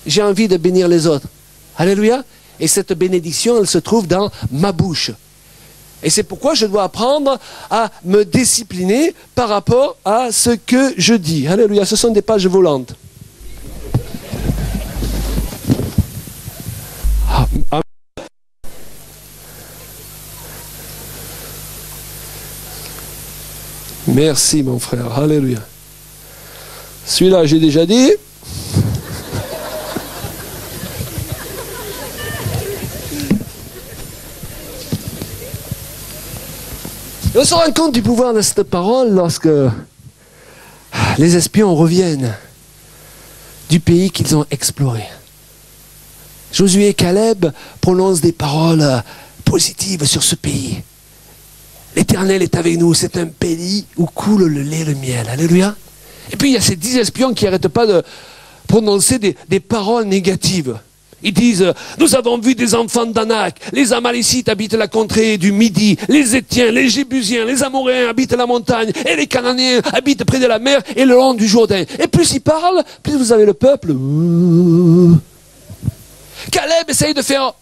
j'ai envie de bénir les autres. Alléluia. Et cette bénédiction, elle se trouve dans ma bouche. Et c'est pourquoi je dois apprendre à me discipliner par rapport à ce que je dis. Alléluia. Ce sont des pages volantes. Merci mon frère. Alléluia. Celui-là, j'ai déjà dit. On se rend compte du pouvoir de cette parole lorsque les espions reviennent du pays qu'ils ont exploré. Josué et Caleb prononcent des paroles positives sur ce pays. L'Éternel est avec nous, c'est un pays où coule le lait et le miel. Alléluia. Et puis il y a ces 10 espions qui n'arrêtent pas de prononcer des paroles négatives. Ils disent, nous avons vu des enfants d'Anak, les Amalécites habitent la contrée du Midi, les Étiens, les Jébusiens, les Amoréens habitent la montagne, et les Cananéens habitent près de la mer et le long du Jourdain. Et plus ils parlent, plus vous avez le peuple. Caleb essaye de faire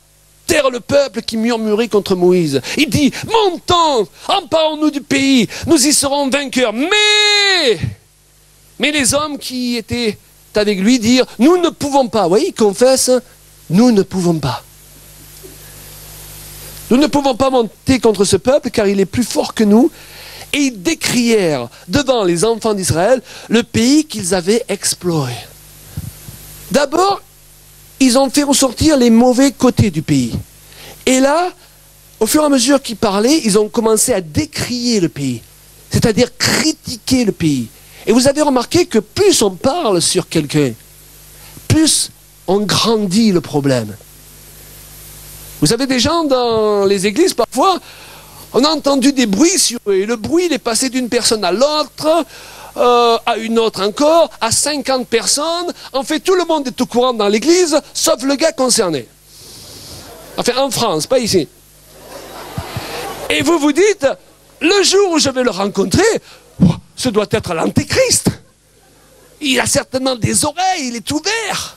taire le peuple qui murmurait contre Moïse. Il dit, montons, emparons-nous du pays, nous y serons vainqueurs. Mais les hommes qui étaient avec lui dirent, nous ne pouvons pas. Vous voyez, ils confessent, nous ne pouvons pas. Nous ne pouvons pas monter contre ce peuple car il est plus fort que nous. Et ils décrièrent devant les enfants d'Israël le pays qu'ils avaient exploré. D'abord, ils ont fait ressortir les mauvais côtés du pays. Et là, au fur et à mesure qu'ils parlaient, ils ont commencé à décrier le pays. C'est-à-dire critiquer le pays. Et vous avez remarqué que plus on parle sur quelqu'un, plus on grandit le problème. Vous avez des gens dans les églises, parfois, on a entendu des bruits sur eux, et le bruit il est passé d'une personne à l'autre, à une autre encore, à 50 personnes. En fait, tout le monde est au courant dans l'église, sauf le gars concerné. Enfin, en France, pas ici. Et vous vous dites, le jour où je vais le rencontrer, ce doit être l'antéchrist. Il a certainement des oreilles, il est ouvert.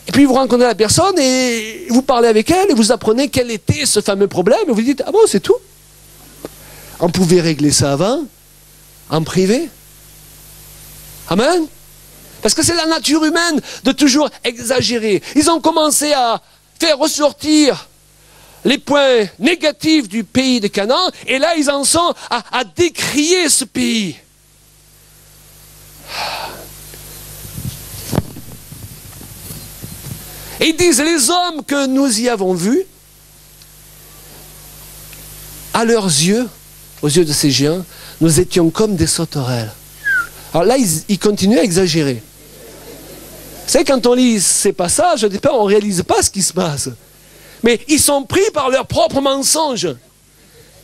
Et puis vous rencontrez la personne et vous parlez avec elle et vous apprenez quel était ce fameux problème. Et vous dites, ah bon, c'est tout. On pouvait régler ça avant, en privé. Amen. Parce que c'est la nature humaine de toujours exagérer. Ils ont commencé à faire ressortir les points négatifs du pays de Canaan, et là ils en sont à décrier ce pays. Et ils disent, les hommes que nous y avons vus, à leurs yeux, aux yeux de ces géants, nous étions comme des sauterelles. Alors là, ils continuent à exagérer. Vous savez, quand on lit ces passages, on ne réalise pas ce qui se passe. Mais ils sont pris par leurs propres mensonges.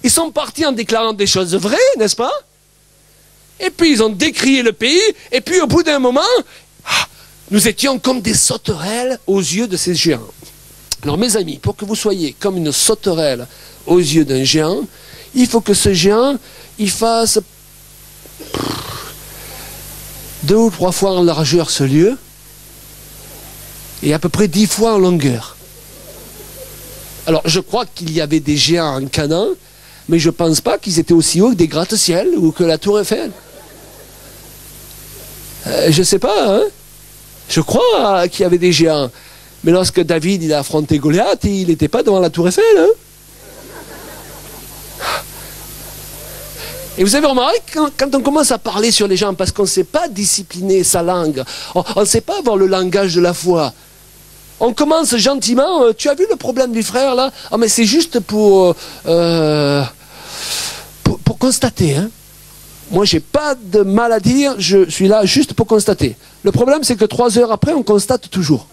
Ils sont partis en déclarant des choses vraies, n'est-ce pas? Et puis ils ont décrié le pays, et puis au bout d'un moment, nous étions comme des sauterelles aux yeux de ces géants. Alors mes amis, pour que vous soyez comme une sauterelle aux yeux d'un géant, il faut que ce géant, il fasse 2 ou 3 fois en largeur ce lieu, et à peu près 10 fois en longueur. Alors, je crois qu'il y avait des géants en Canaan, mais je ne pense pas qu'ils étaient aussi hauts que des gratte-ciel ou que la Tour Eiffel. Je ne sais pas, hein. Je crois qu'il y avait des géants. Mais lorsque David il a affronté Goliath, il n'était pas devant la Tour Eiffel, hein. Et vous avez remarqué, quand on commence à parler sur les gens, parce qu'on ne sait pas discipliner sa langue, on ne sait pas avoir le langage de la foi. On commence gentiment, tu as vu le problème du frère là? Ah mais c'est juste pour constater. Hein? Moi j'ai pas de mal à dire, je suis là juste pour constater. Le problème c'est que 3 heures après on constate toujours.